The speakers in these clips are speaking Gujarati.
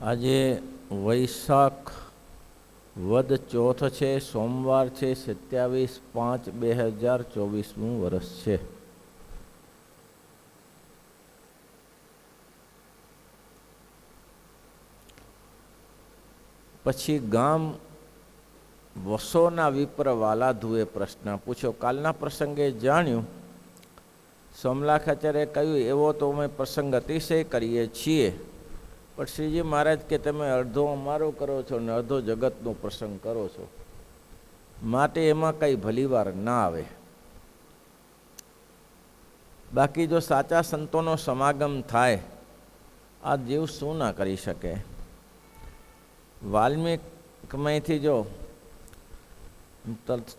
આજે વૈશાખ વદ ચોથ છે, સોમવાર છે, 27/5/2024 વર્ષ છે. પછી ગામ વસોના વિપ્ર વાલાધુએ પ્રશ્ન પૂછ્યો. કાલના પ્રસંગે જાણ્યું, સોમલાખાચાર્યે કહ્યું એવો તો અમે પ્રસંગ અતિશય કરીએ છીએ, પણ શ્રીજી મહારાજ કે તમે અડધો અમારો કરો છો ને અડધો જગતનો પ્રસંગ કરો છો, માટે એમાં કંઈ ભલીવાર ના આવે. બાકી જો સાચા સંતોનો સમાગમ થાય, આ જીવ શું ના કરી શકે. વાલ્મીકમાંથી જો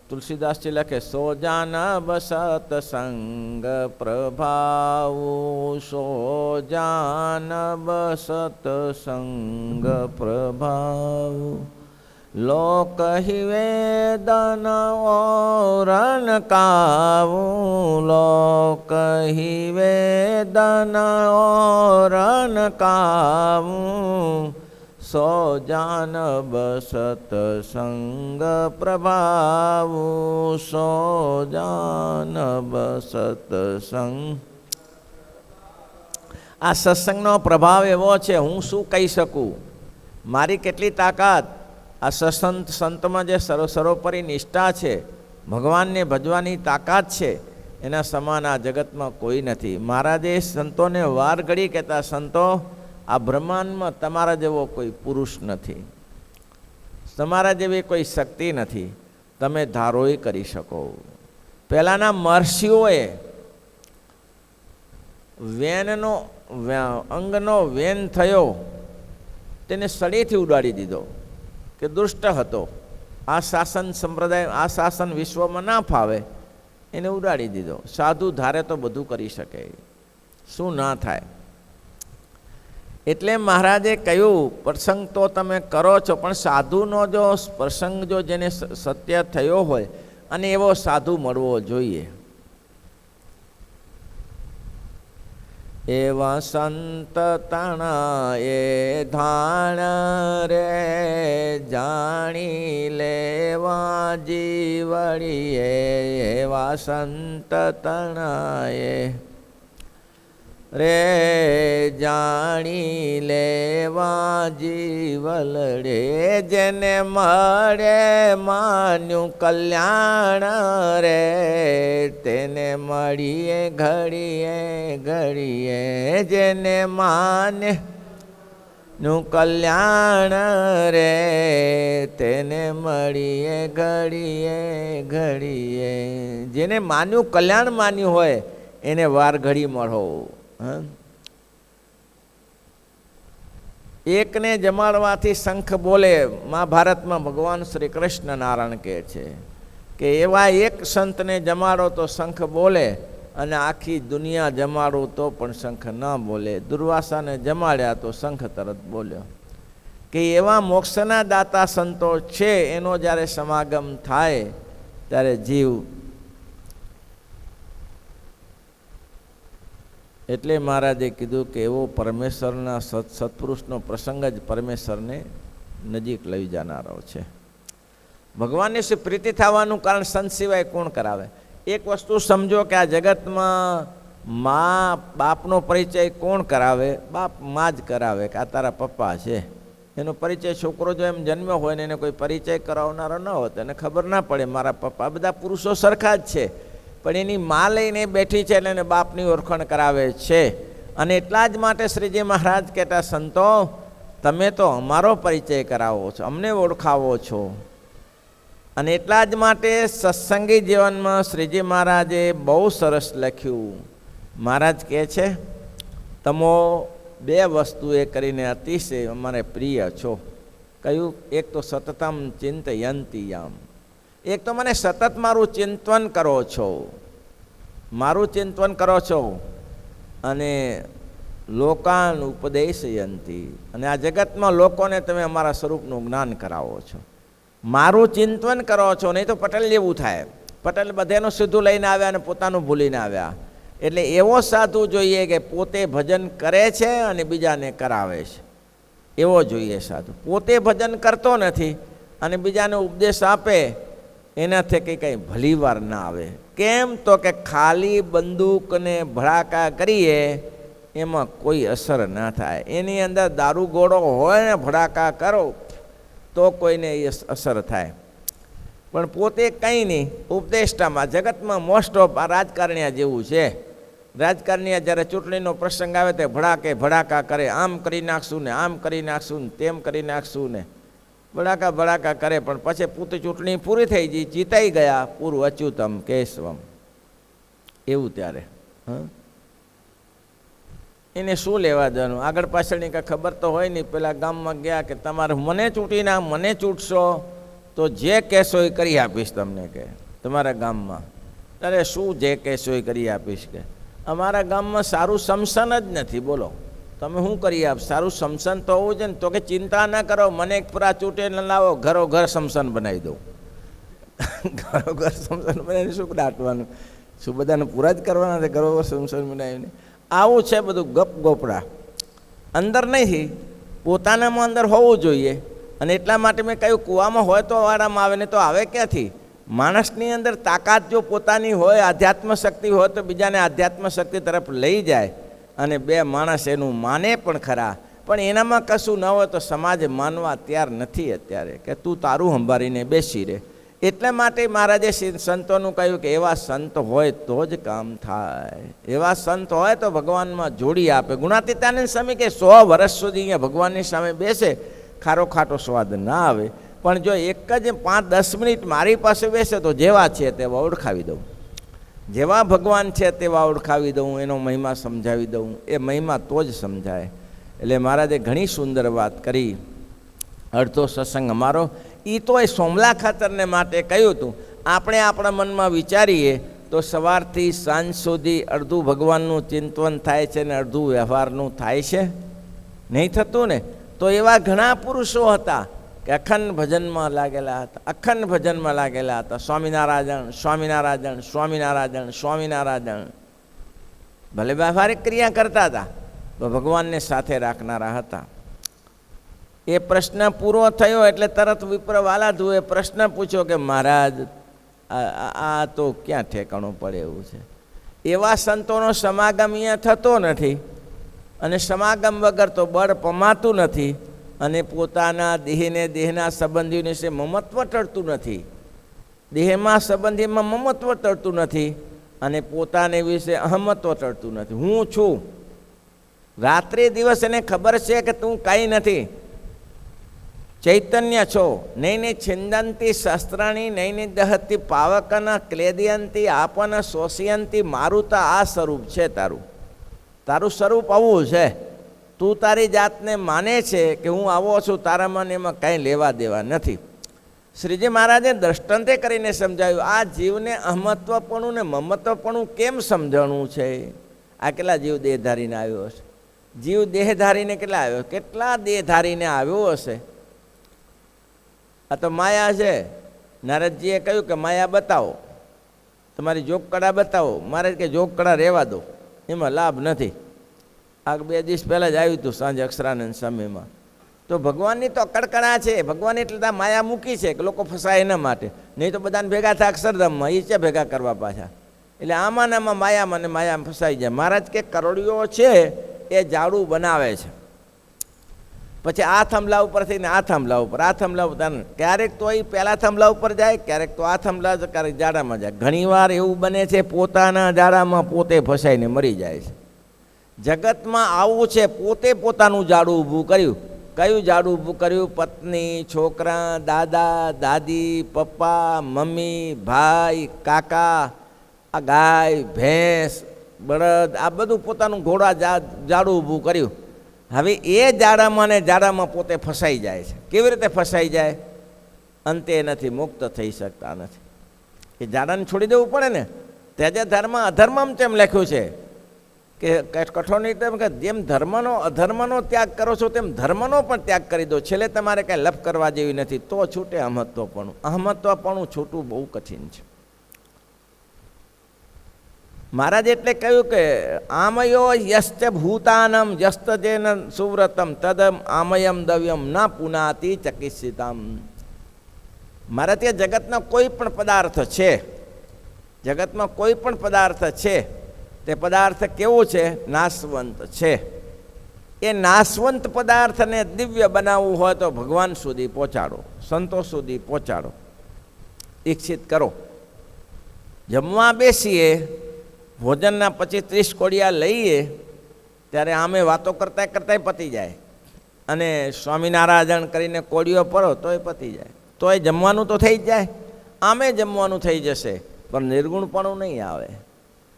તુલસીદાસજી લખે, સો જાન બસત સંગ પ્રભાવ, સો જાન બસત સંગ પ્રભાવ, લોક હિ વેદન ઓરન કાવું, લોક હિ વેદન ઓરન કાવું, સો જાન બસત સંગ પ્રભાવ, સો જાન બસત સંગ. આ સત્સંગનો પ્રભાવ એવો છે, હું શું કહી શકું, મારી કેટલી તાકાત. આ સંતમાં જે સર્વોપરી નિષ્ઠા છે, ભગવાનને ભજવાની તાકાત છે, એના સમાન આ જગતમાં કોઈ નથી. મહારાજે સંતોને વાર ઘડી કહેતા, સંતો આ બ્રહ્માંડમાં તમારા જેવો કોઈ પુરુષ નથી, તમારા જેવી કોઈ શક્તિ નથી, તમે ધારોય કરી શકો. પહેલાંના મહર્ષિઓએ અંગનો વેન થયો તેને સળીથી ઉડાડી દીધો કે દુષ્ટ હતો, આ શાસન સંપ્રદાય, આ શાસન વિશ્વમાં ના ફાવે, એને ઉડાડી દીધો. સાધુ ધારે તો બધું કરી શકે, શું ના થાય. એટલે મહારાજે કહ્યું, પ્રસંગ તો તમે કરો છો, પણ સાધુનો જો પ્રસંગ જો જેને સત્ય થયો હોય અને એવો સાધુ મળવો જોઈએ. એવા સંત તણા એ ધાણ રે, જાણી લેવા જીવડીએ, એવા સંત તણા એ રે, જાણી લેવા જીવલડે, જેને મળે માન્યું કલ્યાણ રે, તેને મળીએ ઘડીએ ઘડીએ, જેને માને નું કલ્યાણ રે, તેને મળીએ ઘડીએ ઘડીએ. જેને માન્યું કલ્યાણ માન્યું હોય એને વાર ઘડી મળો. એકને જમાડવાથી શંખ બોલે, મહાભારતમાં ભગવાન શ્રી કૃષ્ણ નારાયણ કહે છે કે એવા એક સંતને જમાડો તો શંખ બોલે, અને આખી દુનિયા જમાડો તો પણ શંખ ના બોલે. દુર્વાસાને જમાડ્યા તો શંખ તરત બોલ્યો. કે એવા મોક્ષના દાતા સંતો છે, એનો જ્યારે સમાગમ થાય ત્યારે જીવ. એટલે મહારાજે કીધું કે એવો પરમેશ્વરના સત્પુરુષનો પ્રસંગ જ પરમેશ્વરને નજીક લઈ જનારો છે. ભગવાનની શું પ્રીતિ થવાનું કારણ સંત સિવાય કોણ કરાવે. એક વસ્તુ સમજો કે આ જગતમાં મા બાપનો પરિચય કોણ કરાવે? બાપ મા જ કરાવે કે આ તારા પપ્પા છે. એનો પરિચય છોકરો જો એમ જન્મ્યો હોય ને એને કોઈ પરિચય કરાવનારો ન હોત, એને ખબર ના પડે મારા પપ્પા. બધા પુરુષો સરખા જ છે, પણ એની માં લઈને બેઠી છે એટલે એને બાપની ઓળખાણ કરાવે છે. અને એટલા જ માટે શ્રીજી મહારાજ કહેતા, સંતો તમે તો અમારો પરિચય કરાવો છો, અમને ઓળખાવો છો. અને એટલા જ માટે સત્સંગી જીવનમાં શ્રીજી મહારાજે બહુ સરસ લખ્યું. મહારાજ કહે છે, તમો બે વસ્તુ એ કરીને અતિશય અમારે પ્રિય છો. કયું? એક તો સતતમ ચિંતયંતી યામ, એક તો મને સતત મારું ચિંતન કરો છો, મારું ચિંતન કરો છો. અને લોકાન ઉપદેશયંતી, અને આ જગતમાં લોકોને તમે અમારા સ્વરૂપનું જ્ઞાન કરાવો છો. મારું ચિંતન કરો છો, નહીં તો પટેલ જેવું થાય. પટેલ બધાનું સીધું લઈને આવ્યા અને પોતાનું ભૂલીને આવ્યા. એટલે એવો સાધુ જોઈએ કે પોતે ભજન કરે છે અને બીજાને કરાવે છે. એવો જોઈએ સાધુ. પોતે ભજન કરતો નથી અને બીજાને ઉપદેશ આપે એનાથી કંઈ ભલી વાર ના આવે. કેમ તો કે ખાલી બંદૂકને ભડાકા કરીએ એમાં કોઈ અસર ના થાય. એની અંદર દારૂ ગોળો હોય ને ભડાકા કરો તો કોઈને એ અસર થાય. પણ પોતે કંઈ નહીં, ઉપદેષ્ટામાં જગતમાં મોસ્ટ ઓફ આ રાજકારણીયા જેવું છે. રાજકારણીયા જ્યારે ચૂંટણીનો પ્રસંગ આવે તે ભડાકા કરે, આમ કરી નાખશું ને આમ કરી નાખશું ને તેમ કરી નાખશું ને ભડાકા કરે. પણ પછી પોતે ચૂંટણી પૂરી થઈ ગઈ, જીતાઈ ગયા, પૂરું અચ્યુતમ કેશવમ એવું. ત્યારે એને શું લેવા દેવાનું? આગળ પાછળની કાંઈ ખબર તો હોય નહીં. પેલા ગામમાં ગયા કે તમારે મને ચૂંટીને મને ચૂંટશો તો જે કહેશો એ કરી આપીશ તમને, કે તમારા ગામમાં. અરે શું જે કહેશો એ કરી આપીશ, કે અમારા ગામમાં સારું સમસન જ નથી. બોલો તમે શું કરી આપ? સારું સમસન તો હોવું છે ને. તો કે ચિંતા ના કરો, મને એક પૂરા ચૂંટીને લાવો, ઘરો ઘર સમસન બનાવી દઉં. ઘરો ઘર સમસન બનાવીને શું દાટવાનું? શું બધાને પૂરા જ કરવાના છે ઘરો ઘર સમસન બનાવીને? આવું છે બધું ગપ ગોપડા. અંદર નહીં, પોતાનામાં અંદર હોવું જોઈએ. અને એટલા માટે મેં કહ્યું કૂવામાં હોય તો વાળામાં આવે, ને તો આવે ક્યાંથી? માણસની અંદર તાકાત જો પોતાની હોય, આધ્યાત્મ શક્તિ હોય તો બીજાને આધ્યાત્મ શક્તિ તરફ લઈ જાય. અને બે માણસ એનું માને પણ ખરા. પણ એનામાં કશું ન હોય તો સમાજ માનવા તૈયાર નથી અત્યારે, કે તું તારું સંભાળીને બેસી રહે. એટલા માટે મહારાજે સંતોનું કહ્યું કે એવા સંત હોય તો જ કામ થાય. એવા સંત હોય તો ભગવાનમાં જોડી આપે. ગુણાતીતાનંદ સ્વામી કે 100 વર્ષ સુધી અહીંયા ભગવાનની સામે બેસે, ખારો ખાટો સ્વાદ ના આવે. પણ જો એક જ 5-10 મિનિટ મારી પાસે બેસે તો જેવા છે તેવા ઓળખાવી દઉં, જેવા ભગવાન છે તેવા ઓળખાવી દઉં, એનો મહિમા સમજાવી દઉં. એ મહિમા તો જ સમજાય. એટલે મહારાજે ઘણી સુંદર વાત કરી. અડધો સત્સંગ અમારો એ તો એ સોમલા ખાતરને માટે કહ્યું હતું. આપણે આપણા મનમાં વિચારીએ તો સવારથી સાંજ સુધી અડધું ભગવાનનું ચિંતન થાય છે ને અડધું વ્યવહારનું થાય છે, નહીં થતું ને? તો એવા ઘણા પુરુષો હતા કે અખંડ ભજનમાં લાગેલા હતા, અખંડ ભજનમાં લાગેલા હતા. સ્વામિનારાયણ સ્વામિનારાયણ સ્વામિનારાયણ સ્વામિનારાયણ. ભલે વ્યવહારિક ક્રિયા કરતા હતા તો ભગવાનને સાથે રાખનારા હતા. એ પ્રશ્ન પૂરો થયો એટલે તરત વિપ્ર વાલાધુએ પ્રશ્ન પૂછ્યો કે મહારાજ આ તો ક્યાં ઠેકાણું પડે એવું છે? એવા સંતોનો સમાગમ અહીંયા થતો નથી, અને સમાગમ વગર તો બળ પમાતું નથી, અને પોતાના દેહને દેહના સંબંધીઓને છે મમત્વ ટળતું નથી, દેહમાં સંબંધીમાં મમત્વ ટળતું નથી, અને પોતાને વિશે અહમત્વ ટળતું નથી. હું છું. રાત્રે દિવસ એને ખબર છે કે તું કાંઈ નથી, ચૈતન્ય છો. નૈને છિંદંતી શસ્ત્રાણી નૈને દહતી પાવકના ક્લેદયંતી આપન શોષયંતી. મારું તો આ સ્વરૂપ છે, તારું સ્વરૂપ આવું છે. તું તારી જાતને માને છે કે હું આવો છું, તારા મને એમાં કાંઈ લેવા દેવા નથી. શ્રીજી મહારાજે દ્રષ્ટાંતે કરીને સમજાવ્યું. આ જીવને અહમત્વપણું ને મમત્વપણું કેમ સમજણું છે? આ કેટલા જીવ દેહ ધારીને આવ્યો હશે? જીવ દેહ ધારીને કેટલા આવ્યો? કેટલા દેહ ધારીને આવ્યો હશે? આ તો માયા છે. નારદજીએ કહ્યું કે માયા બતાવો, તમારી જોગકળા બતાવો. મહારાજ કે જોગકળા રહેવા દો, એમાં લાભ નથી. આ 2 દિવસ પહેલાં જ આવ્યું હતું સાંજે અક્ષરાનંદ સમયમાં. તો ભગવાનની તો કડકડા છે. ભગવાન એટલે માયા મૂકી છે કે લોકો ફસાય એના માટે, નહીં તો બધાને ભેગા થાય અક્ષરધામમાં, એ છે ભેગા કરવા પાછા. એટલે આમાં ને આમાં માયામાં ને માયામાં ફસાઈ જાય. મહારાજ કે કરોડિયો છે એ ઝાડુ બનાવે છે, પછી આ થાંભલા ઉપરથી ને આ થાંભલા ઉપર, આ થાંભલા ઉપર. ક્યારેક તો એ પહેલા થાંભલા ઉપર જાય, ક્યારેક તો આ થાંભલા, ક્યારેક ઝાડામાં જાય. ઘણીવાર એવું બને છે પોતાના ઝાડામાં પોતે ફસાઈને મરી જાય છે. જગતમાં આવું છે. પોતે પોતાનું ઝાડું ઊભું કર્યું. કયું ઝાડું ઊભું કર્યું? પત્ની, છોકરા, દાદા, દાદી, પપ્પા, મમ્મી, ભાઈ, કાકા, આ ગાય, ભેંસ, બળદ, આ બધું પોતાનું ઘોડા ઝાડું ઊભું કર્યું. હવે એ જાડામાં ને જાડામાં પોતે ફસાઈ જાય છે. કેવી રીતે ફસાઈ જાય? અંતે એનાથી મુક્ત થઈ શકતા નથી. એ જાડાને છોડી દેવું પડે ને. ત્યાજે ધર્મ અધર્મમ તેમ લખ્યું છે કે કઠોળની તેમ કે જેમ ધર્મનો અધર્મનો ત્યાગ કરો છો તેમ ધર્મનો પણ ત્યાગ કરી દો. છેલ્લે તમારે કાંઈ લપ કરવા જેવી નથી, તો છૂટે અહમત્વપણું. અહમત્વપણું છૂટવું બહુ કઠિન છે. મહારાજ એટલે કહ્યું કે આમયો યશ્ચ ભૂતાનમ યસ્ત જેન સુવ્રતમ તદમ આમયમ દવ્યમ ના પુનાતિ ચકિત્સિતમ. મારા ત્યાં જગતનો કોઈ પણ પદાર્થ છે, જગતમાં કોઈ પણ પદાર્થ છે, તે પદાર્થ કેવો છે? નાશવંત છે. એ નાશવંત પદાર્થને દિવ્ય બનાવવું હોય તો ભગવાન સુધી પહોંચાડો, સંતો સુધી પહોંચાડો, દીક્ષિત કરો. જમવા બેસીએ, ભોજનના પછી 30 કોડિયા લઈએ ત્યારે આમે વાતો કરતાં કરતાંય પતી જાય, અને સ્વામિનારાયણ કરીને કોડિયો પડો તોય પતી જાય, તોય જમવાનું તો થઈ જ જાય, આમે જમવાનું થઈ જશે, પણ નિર્ગુણપણું નહીં આવે.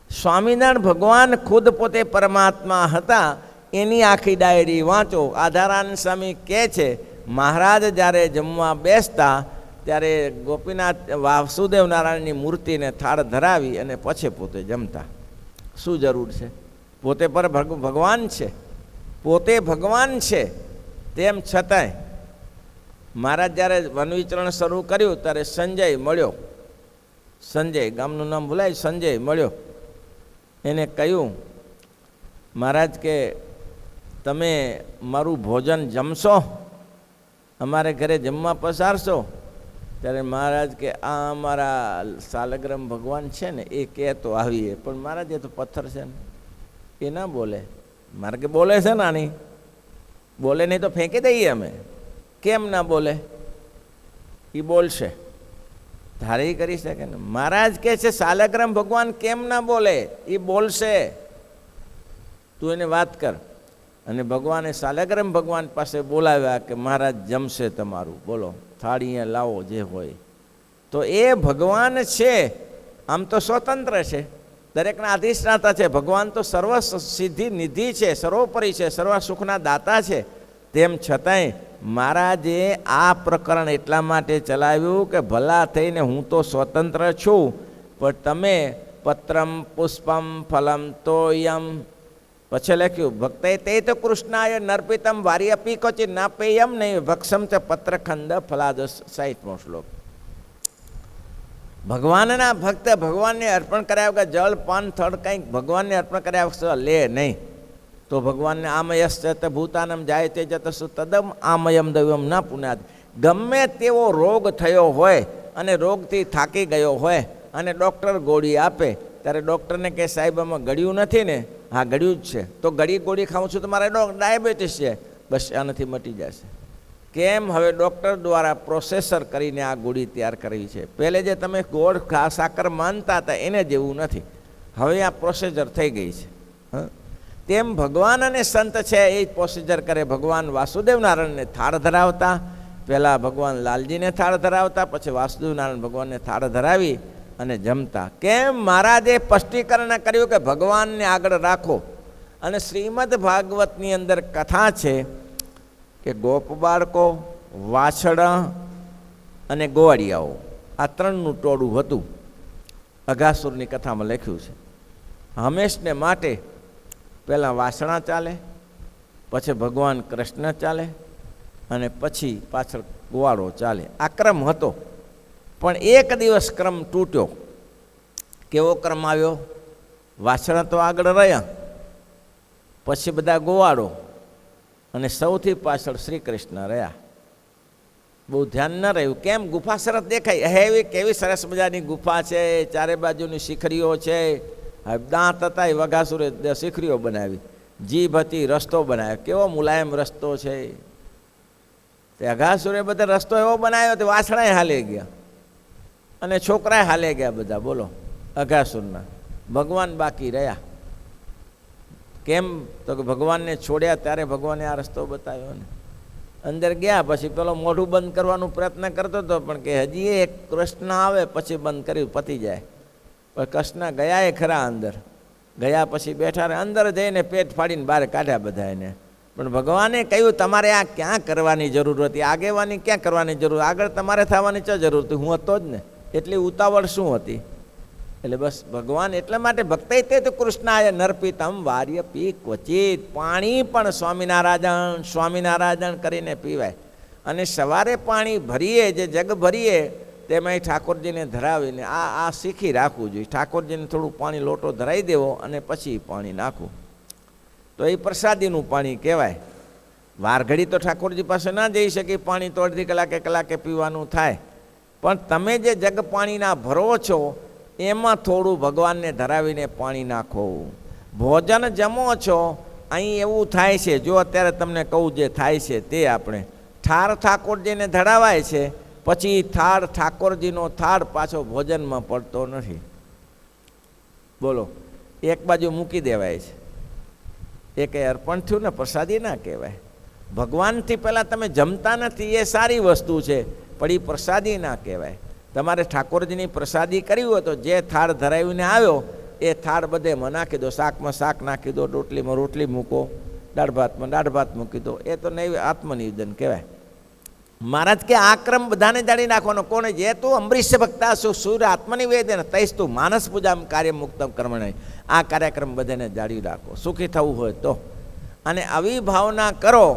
સ્વામિનારાયણ ભગવાન ખુદ પોતે પરમાત્મા હતા, એની આખી ડાયરી વાંચો. આધારાનંદ સ્વામી કહે છે, મહારાજ જ્યારે જમવા બેસતા ત્યારે ગોપીનાથ વાસુદેવ નારાયણની મૂર્તિને થાળ ધરાવી અને પછી પોતે જમતા. શું જરૂર છે? પોતે પર ભગવાન છે, પોતે ભગવાન છે, તેમ છતાંય મહારાજ જ્યારે વનવિચરણ શરૂ કર્યું ત્યારે સંજય મળ્યો. સંજય, ગામનું નામ ભૂલાય, સંજય મળ્યો. એને કહ્યું, મહારાજ કે તમે મારું ભોજન જમશો, અમારે ઘરે જમવા પસારશો? ત્યારે મહારાજ કે આ અમારા સાલગ્રામ ભગવાન છે ને, એ કહે તો આવીએ, પણ મહારાજ એ તો પથ્થર છે ને, એ ના બોલે. મારે કે બોલે છે ને, આની બોલે નહીં તો ફેંકી દઈએ અમે. કેમ ના બોલે? એ બોલશે, ધારી કરી શકે ને. મહારાજ કહે છે સાલગ્રામ ભગવાન કેમ ના બોલે? એ બોલશે, તું એને વાત કર. અને ભગવાને સાલગ્રામ ભગવાન પાસે બોલાવ્યા કે મહારાજ જમશે તમારું, બોલો થાળી અહીંયા લાવો જે હોય. તો એ ભગવાન છે, આમ તો સ્વતંત્ર છે, દરેકના અધિષ્ઠાતા છે. ભગવાન તો સર્વ સિદ્ધિ નિધિ છે, સર્વોપરી છે, સર્વ સુખના દાતા છે. તેમ છતાંય મહારાજે આ પ્રકરણ એટલા માટે ચલાવ્યું કે ભલા થઈને હું તો સ્વતંત્ર છું, પણ તમે પત્રમ પુષ્પમ ફલમ તોયમ, પછી લખ્યું ભક્તે તે તો કૃષ્ણાય નર્પિતમ વાર્યપી ક્વચિત ના પેયમ નહીં ભક્ષમ ચ પત્રખંડ ફલાદ. 60મો શ્લોક. ભગવાનના ભક્ત ભગવાનને અર્પણ કર્યા વગર જળ પાન થળ કંઈક ભગવાનને અર્પણ કર્યા વગર લે નહીં, તો ભગવાનને આમયશ્ચ ભૂતાનમ જાય તે જતસુ તદમ આમયમ દૈવમ ના પુનાદ. ગમે તેવો રોગ થયો હોય અને રોગથી થાકી ગયો હોય અને ડૉક્ટર ગોળી આપે ત્યારે ડૉક્ટરને કહે સાહેબ આમાં ગળ્યું નથી ને? હા ગળ્યું જ છે. તો ગળી ગોળી ખાઉં છું તો મારે ડાયાબિટીસ છે, બસ આનાથી મટી જશે. કેમ? હવે ડૉક્ટર દ્વારા પ્રોસેસર કરીને આ ગોળી તૈયાર કરવી છે. પહેલે જે તમે ગોળ સાકર માનતા હતા એને જેવું નથી, હવે આ પ્રોસેસર થઈ ગઈ છે. તેમ ભગવાન અને સંત છે એ જ પ્રોસિજર કરે. ભગવાન વાસુદેવ નારાયણને થાળ ધરાવતા, પહેલાં ભગવાન લાલજીને થાળ ધરાવતા, પછી વાસુદેવ નારાયણ ભગવાનને થાળ ધરાવી અને જમતા. કેમ? મહારાજે સ્પષ્ટીકરણ કર્યું કે ભગવાનને આગળ રાખો. અને શ્રીમદ ભાગવતની અંદર કથા છે કે ગોપ બાળકો, વાછડા અને ગોવાળિયાઓ, આ ત્રણનું ટોળું હતું. અઘાસુરની કથામાં લખ્યું છે. હંમેશને માટે પહેલાં વાસણા ચાલે, પછી ભગવાન કૃષ્ણ ચાલે, અને પછી પાછળ ગોવાળો ચાલે. આ ક્રમ હતો. પણ એક દિવસ ક્રમ તૂટ્યો. કેવો ક્રમ આવ્યો? વાસણા તો આગળ રહ્યા, પછી બધા ગોવાળો, અને સૌથી પાછળ શ્રી કૃષ્ણ રહ્યા. બહુ ધ્યાન ન રહ્યું. કેમ? ગુફા સરસ દેખાય, એવી કેવી સરસ મજાની ગુફા છે, ચારે બાજુની શિખરીઓ છે, દાંત હતા એ વઘાસુરે શિખરીઓ બનાવી, જીભ હતી રસ્તો બનાવ્યો, કેવો મુલાયમ રસ્તો છે. તે અઘાસુરે બધા રસ્તો એવો બનાવ્યો તે વાછડાએ હાલે ગયા અને છોકરાએ હાલે ગયા બધા. બોલો, અઘાસુરના. ભગવાન બાકી રહ્યા. કેમ? તો કે ભગવાનને છોડ્યા ત્યારે ભગવાને આ રસ્તો બતાવ્યો ને. અંદર ગયા પછી પેલો મોઢું બંધ કરવાનો પ્રયત્ન કરતો હતો, પણ કે હજી એક કૃષ્ણ આવે પછી બંધ કર્યું, પતી જાય. પણ કૃષ્ણ ગયા એ ખરા અંદર. ગયા પછી બેઠા રહે, અંદર જઈને પેટ ફાડીને બહાર કાઢ્યા બધા એને. પણ ભગવાને કહ્યું તમારે આ ક્યાં કરવાની જરૂર હતી? આગેવાની ક્યાં કરવાની જરૂર? આગળ તમારે થવાની ક્યાં જરૂર હતી? હું હતો જ ને, એટલી ઉતાવળ શું હતી? એટલે બસ ભગવાન એટલા માટે ભક્તે તે તો કૃષ્ણાય નર્પિતમ વાર્ય પી ક્વચિત. પાણી પણ સ્વામિનારાયણ કરીને પીવાય. અને સવારે પાણી ભરીએ, જે જગ ભરીએ તેમાંય ઠાકોરજીને ધરાવીને આ શીખી રાખવું જોઈએ. ઠાકોરજીને થોડું પાણી લોટો ધરાવી દેવો અને પછી પાણી નાખવું, તો એ પ્રસાદીનું પાણી કહેવાય. વારઘડી તો ઠાકોરજી પાસે ના જઈ શકે, પાણી તો અડધી કલાકે પીવાનું થાય. પણ તમે જે જગ પાણીના ભરો છો એમાં થોડું ભગવાનને ધરાવીને પાણી નાખો. ભોજન જમો છો, અહીં એવું થાય છે, જો અત્યારે તમને કહું જે થાય છે તે આપણે થાળ ઠાકોરજીને ધરાવાય છે, પછી થાળ ઠાકોરજીનો થાળ પાછો ભોજનમાં પડતો નથી. બોલો, એક બાજુ મૂકી દેવાય છે, એ કંઈ અર્પણ થયું ને, પ્રસાદી ના કહેવાય. ભગવાનથી પહેલાં તમે જમતા નથી એ સારી વસ્તુ છે, પણ એ પ્રસાદી ના કહેવાય. તમારે ઠાકોરજીની પ્રસાદી કરવી હોય તો જે થાળ ધરાવીને આવ્યો એ થાળ બધેમાં નાખી દો. શાકમાં શાક નાખી દો, રોટલીમાં રોટલી મૂકો, દાળ ભાતમાં દાળ ભાત મૂકી દો. એ તો આત્મનિવેદન કહેવાય. મહારાજ કે આ ક્રમ બધાને જાણી નાખવાનો. કોને? જે તું અમરીશ ભક્તા સૂર્ય આત્મનિવેદન તૈસ તું માનસ પૂજા કાર્ય મુક્તમ કર્મણ. આ કાર્યક્રમ બધાને જાળી રાખો, સુખી થવું હોય તો. અને આવી ભાવના કરો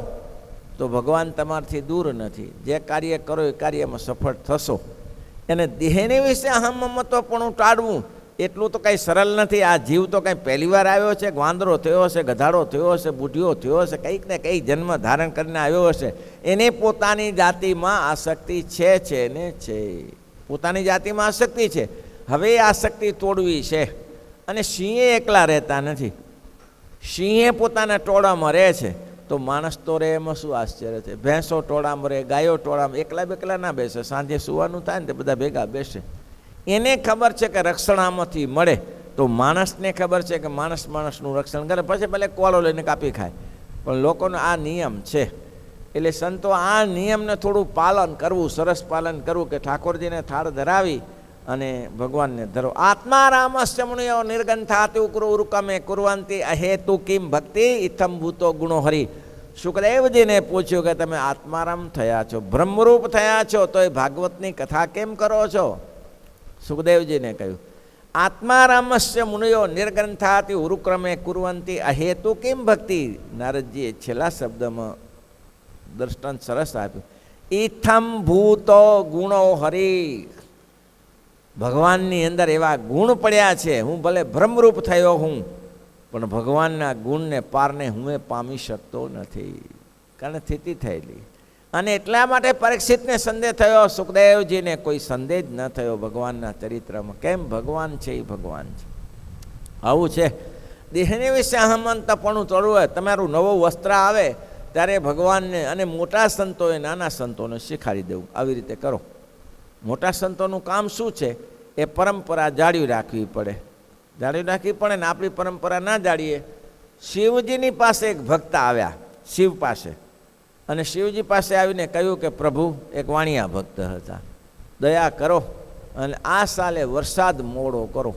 તો ભગવાન તમારાથી દૂર નથી. જે કાર્ય કરો એ કાર્યમાં સફળ થશો. એને દેહને વિશે અહમ મમત્વપણું ટાળવું એટલું તો કંઈ સરળ નથી. આ જીવ તો કંઈ પહેલી વાર આવ્યો છે, વાંદરો થયો હશે, ગધાડો થયો હશે, બુઢીઓ થયો હશે, કંઈક ને કંઈક જન્મ ધારણ કરીને આવ્યો હશે. એને પોતાની જાતિમાં આસક્તિ છે ને છે. પોતાની જાતિમાં આસક્તિ છે. હવે એ આસક્તિ તોડવી છે. અને સિંહે એકલા રહેતા નથી, સિંહે પોતાના ટોળામાં રહે છે. તો માણસ તો રહે, એમાં શું આશ્ચર્ય છે? ભેંસો ટોળામાં રહે, ગાયો ટોળામાં, એકલા બેકલા ના બેસે. સાંજે સુવાનું થાય ને તે બધા ભેગા બેસે. એને ખબર છે કે રક્ષણ આમાંથી મળે. તો માણસને ખબર છે કે માણસનું રક્ષણ કરે, પછી ભલે કોળો લઈને કાપી ખાય, પણ લોકોનો આ નિયમ છે. એટલે સંતો આ નિયમને થોડું પાલન કરવું, સરસ પાલન કરવું, કે ઠાકોરજીને થાળ ધરાવી અને ભગવાનને ધરો. આત્મા રામસ્ય મુનિયો નિર્ગંથાતિ ઉક્રો ઉરુકમે કુર્વંતી અહેતુ કિમ ભક્તિ ઇથમ ભૂતો ગુણો હરિ. શુકદેવજીને પૂછ્યું કે તમે આત્મારામ થયા છો, બ્રહ્મરૂપ થયા છો, તો એ ભાગવતની કથા કેમ કરો છો? સુખદેવજીને કહ્યું આત્મારામસ્ય મુનિયો નિર્ગ્રંથાતિ ઉરુક્રમે કુર્વંતી અહેતુ કિમ ભક્તિ. નારદજીએ છેલ્લા શબ્દમાં દ્રષ્ટાંત સરસ આપ્યું. ઇથમ ભૂતો ગુણો હરિ. ભગવાનની અંદર એવા ગુણ પડ્યા છે. હું ભલે બ્રહ્મરૂપ થયો હું, પણ ભગવાનના ગુણને પારને હું પામી શકતો નથી, કારણ સ્થિતિ થયેલી. અને એટલા માટે પરીક્ષિતને સંદેહ થયો, સુખદેવજીને કોઈ સંદેહ જ ન થયો ભગવાનના ચરિત્રમાં. કેમ? ભગવાન છે એ ભગવાન છે. આવું છે. દેહને વિશે અહમંતપણું તોડવું હોય. તમારું નવું વસ્ત્ર આવે ત્યારે ભગવાનને અને મોટા સંતોએ નાના સંતોને શીખાડી દેવું, આવી રીતે કરો. મોટા સંતોનું કામ શું છે? એ પરંપરા જાળવી રાખવી પડે, જાળવી રાખવી પડે ને. આપણી પરંપરા ના જાળવીએ. શિવજીની પાસે એક ભક્ત આવ્યા, શિવ પાસે, અને શિવજી પાસે આવીને કહ્યું કે પ્રભુ, એક વાણિયા ભક્ત હતા, દયા કરો અને આ સાલે વરસાદ મોડો કરો,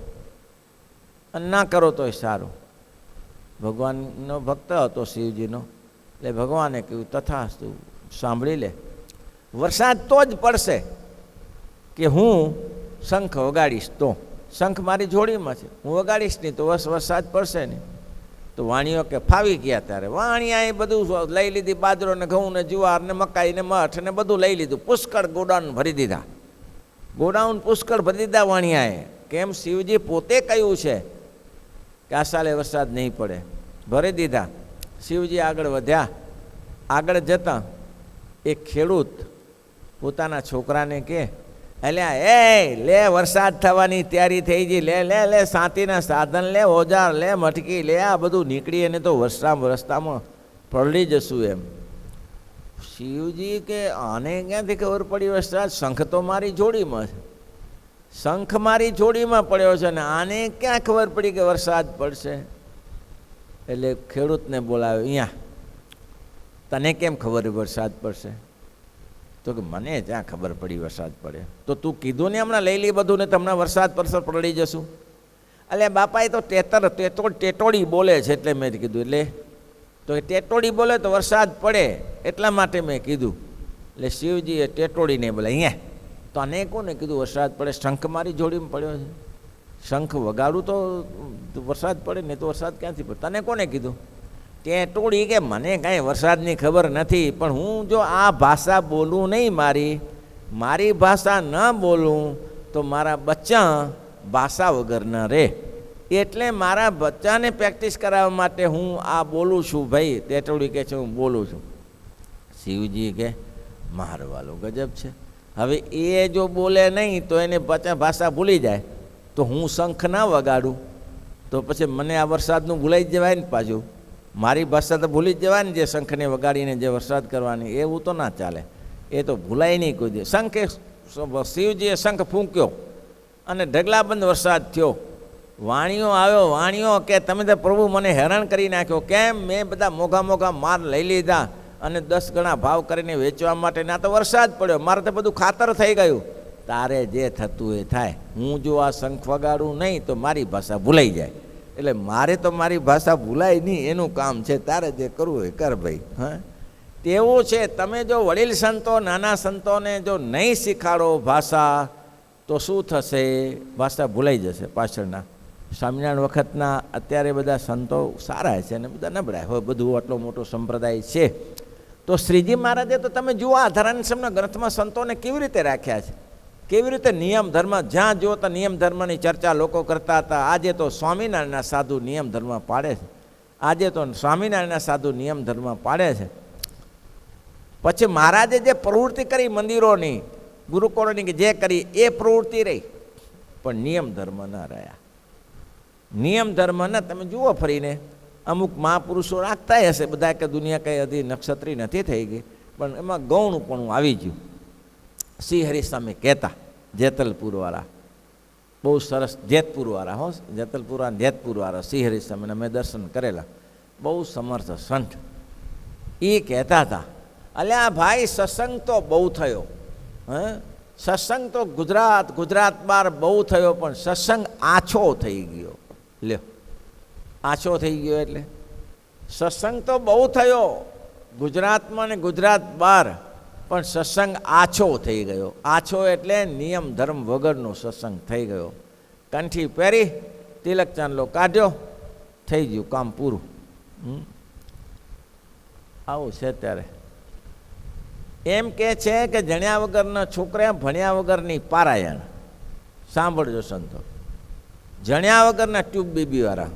અને ના કરો તોય સારું. ભગવાનનો ભક્ત હતો શિવજીનો. એટલે ભગવાને કહ્યું તથાસ્તુ, સાંભળી લે, વરસાદ તો જ પડશે કે હું શંખ વગાડીશ. તો શંખ મારી જોડીમાં છે, હું વગાડીશ નહીં તો વરસાદ પડશે નહીં. તો વાણીઓ કે ફાવી ગયા. ત્યારે વાણિયાએ બધું લઈ લીધી, બાજરો ને ઘઉં ને જુવાર ને મકાઈ ને મઠ ને બધું લઈ લીધું. પુષ્કળ ગોડાઉન ભરી દીધા, ગોડાઉન પુષ્કળ ભરી દીધા વાણિયાએ. કેમ? શિવજી પોતે કહ્યું છે કે આ સાલે વરસાદ નહીં પડે. ભરી દીધા. શિવજી આગળ વધ્યા. આગળ જતાં એક ખેડૂત પોતાના છોકરાને કહે, અલ્યા એ લે, વરસાદ થવાની તૈયારી થઈ ગઈ, લે લે લે સાતીના સાધન લે, ઓજાર લે, મટકી લે, આ બધું નીકળી અને તો રસ્તામાં પલળી જશું એમ. શિવજી કે આને ક્યાંથી ખબર પડી વરસાદ? શંખ તો મારી જોડીમાં છે, શંખ મારી જોડીમાં પડ્યો છે, ને આને ક્યાં ખબર પડી કે વરસાદ પડશે? એટલે ખેડૂતને બોલાવ્યો, અહીંયા તને કેમ ખબર વરસાદ પડશે? તો કે મને જ્યાં ખબર પડી વરસાદ પડે. તો તું કીધું ને હમણાં લઈ લે બધું ને તમને વરસાદ પડશે, પડી જશું. એટલે બાપાએ તો ટેટોડી બોલે છે એટલે મેં કીધું. એટલે તો ટેટોડી બોલે તો વરસાદ પડે એટલા માટે મેં કીધું. એટલે શિવજીએ ટેટોડીને બોલે, અહીંયા તો આને કોને કીધું વરસાદ પડે? શંખ મારી જોડીમાં પડ્યો છે, શંખ વગાડું તો વરસાદ પડે ને, તો વરસાદ ક્યાંથી પડે? તને કોને કીધું? ટેટોડી કે મને કાંઈ વરસાદની ખબર નથી, પણ હું જો આ ભાષા બોલું નહીં મારી, મારી ભાષા ન બોલું તો મારા બચ્ચા ભાષા વગરના રહે. એટલે મારા બચ્ચાને પ્રેક્ટિસ કરાવવા માટે હું આ બોલું છું. ભાઈ તેટોડી કહે છે હું બોલું છું. શિવજી કે મારવાલો ગજબ છે. હવે એ જો બોલે નહીં તો એને બચ્ચા ભાષા ભૂલી જાય, તો હું શંખ ના વગાડું તો પછી મને આ વરસાદનું ભૂલાઈ જ જવાય ને. પાછું મારી ભાષા તો ભૂલી જ જવાય ને, જે શંખને વગાડીને જે વરસાદ કરવાની, એવું તો ના ચાલે. એ તો ભૂલાય નહીં કોઈ દે. શંખે શિવજીએ શંખ ફૂંક્યો અને ઢગલાબંધ વરસાદ થયો. વાણીઓ આવ્યો, વાણીઓ કે તમે તો પ્રભુ મને હેરાન કરી નાખ્યો. કેમ? મેં બધા મોઘા મોઘા માર લઈ લીધા અને 10 ગણા ભાવ કરીને વેચવા માટે, ના તો વરસાદ પડ્યો, મારે તો બધું ખાતર થઈ ગયું. તારે જે થતું એ થાય, હું જો આ શંખ વગાડું નહીં તો મારી ભાષા ભૂલાઈ જાય. એટલે મારે તો મારી ભાષા ભૂલાય નહીં એનું કામ છે, તારે જે કરવું હોય કર ભાઈ. હા, તેવું છે. તમે જો વડીલ સંતો નાના સંતોને જો નહીં શીખાડો ભાષા તો શું થશે? ભાષા ભૂલાઈ જશે પાછળના. સ્વામિનારાયણ વખતના અત્યારે બધા સંતો સારા છે અને બધા નબળા હોય, બધું આટલો મોટો સંપ્રદાય છે. તો શ્રીજી મહારાજે તો તમે જુઓ આ ધરાનસમના ગ્રંથમાં સંતોને કેવી રીતે રાખ્યા છે, કેવી રીતે નિયમ ધર્મ, જ્યાં જો તો નિયમ ધર્મની ચર્ચા લોકો કરતા હતા. આજે તો સ્વામિનારાયણના સાધુ નિયમ ધર્મ પાડે છે. આજે તો સ્વામિનારાયણના સાધુ નિયમ ધર્મ પાડે છે. પછી મહારાજે જે પ્રવૃત્તિ કરી મંદિરોની, ગુરુકુળોની કે જે કરી એ પ્રવૃત્તિ રહી, પણ નિયમ ધર્મ ના રહ્યા. નિયમ ધર્મ ના તમે જુઓ ફરીને, અમુક મહાપુરુષો રાખતા હશે બધા કે દુનિયા કંઈ હજી નક્ષત્રી નથી થઈ ગઈ, પણ એમાં ગૌણપણું આવી ગયું. શ્રી હરિસ્વામી કહેતા, જેતલપુરવાળા, બહુ સરસ, જેતપુરવાળા હો, જેતલપુરવાળા જેતપુરવાળા શ્રી હરિસ્વામીને મેં દર્શન કરેલા, બહુ સમર્થ સંત. એ કહેતા હતા, અલ્યા ભાઈ સત્સંગ તો બહુ થયો, સત્સંગ તો ગુજરાત બહાર બહુ થયો, પણ સત્સંગ આછો થઈ ગયો. લ્યો, આછો થઈ ગયો એટલે સત્સંગ તો બહુ થયો ગુજરાતમાં ને ગુજરાત બહાર, પણ સત્સંગ આછો થઈ ગયો. આછો એટલે નિયમ ધર્મ વગરનો સત્સંગ થઈ ગયો. કંઠી પહેરી, તિલક ચાંદલો કાઢ્યો, થઈ ગયું કામ પૂરું. આવું છે ત્યારે. એમ કે છે કે જણ્યા વગરના છોકરા, ભણ્યા વગરની પારાયણ. સાંભળજો સંતો, જણ્યા વગરના ટ્યુબ બીબીવાળા,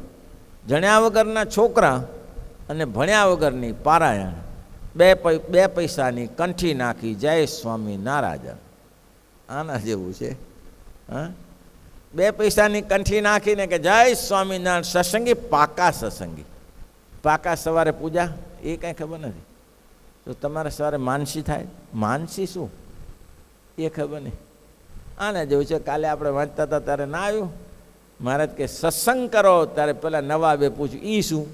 જણ્યા વગરના છોકરા અને ભણ્યા વગરની પારાયણ. બે પૈસાની કંઠી નાખી, જય સ્વામી નારાયણ. આના જેવું છે. હા, 2 પૈસાની કંઠી નાખીને કે જય સ્વામી નારાયણ. સત્સંગી પાકા સત્સંગી. પાકા સવારે પૂજા એ કાંઈ ખબર નથી. તો તમારે સવારે માનસી થાય, માનસી શું એ ખબર નહીં. આના જેવું છે. કાલે આપણે વાંચતા હતા ત્યારે ના આવ્યું, મહારાજ કે સત્સંગ કરો, ત્યારે પેલા નવાબે પૂછ્યું ઈ શું,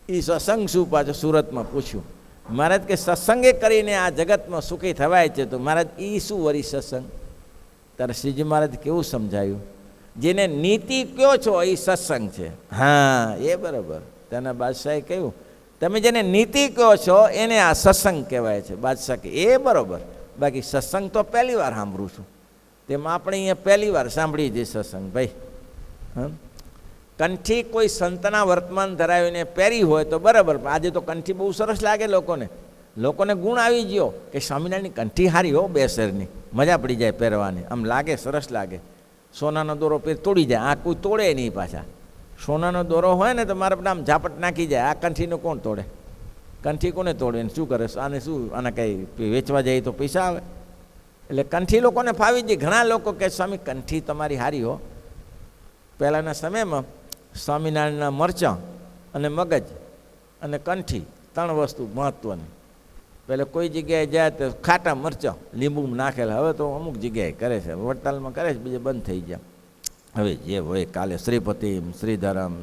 ઈ સત્સંગ શું? પાછું સુરતમાં પૂછ્યું. મહારાજ કે સત્સંગે કરીને આ જગતમાં સુખી થવાય છે. તો મહારાજ ઈ શું વળી સત્સંગ? ત્યારે શ્રીજી મહારાજ કેવું સમજાયું, જેને નીતિ કયો છો એ સત્સંગ છે. હા, એ બરાબર. તેના બાદશાહે કહ્યું, તમે જેને નીતિ કહો છો એને આ સત્સંગ કહેવાય છે. બાદશાહ કે એ બરાબર, બાકી સત્સંગ તો પહેલી વાર સાંભળું છું. તેમાં આપણે અહીંયા પહેલી વાર સાંભળી છે સત્સંગ. ભાઈ, કંઠી કોઈ સંતના વર્તમાન ધરાવીને પહેરી હોય તો બરાબર. આજે તો કંઠી બહુ સરસ લાગે લોકોને, લોકોને ગુણ આવી ગયો કે સ્વામિનારાયણની કંઠી હારી હો, 2 શેરની, મજા પડી જાય પહેરવાની, આમ લાગે, સરસ લાગે. સોનાનો દોરો પહેર તોડી જાય, આ કોઈ તોડે નહીં પાછા. સોનાનો દોરો હોય ને તો મારે બધા આમ ઝાપટ નાખી જાય. આ કંઠીનો કોણ તોડે? કંઠી કોને તોડે ને શું કરે? આને શું, આને કંઈ વેચવા જાય તો પૈસા આવે? એટલે કંઠી લોકોને ફાવી જાય. ઘણા લોકો કે સ્વામી કંઠી તમારી હારી હો. પહેલાંના સમયમાં સ્વામિનારાયણના મરચાં અને મગજ અને કંઠી 3 વસ્તુ મહત્ત્વની. પહેલાં કોઈ જગ્યાએ જાય તો ખાટા મરચાં લીંબુ નાખેલા, હવે તો અમુક જગ્યાએ કરે છે, વડતાલમાં કરે છે, બીજે બંધ થઈ ગયા. હવે જે હોય કાલે શ્રીપતિ શ્રીધરમ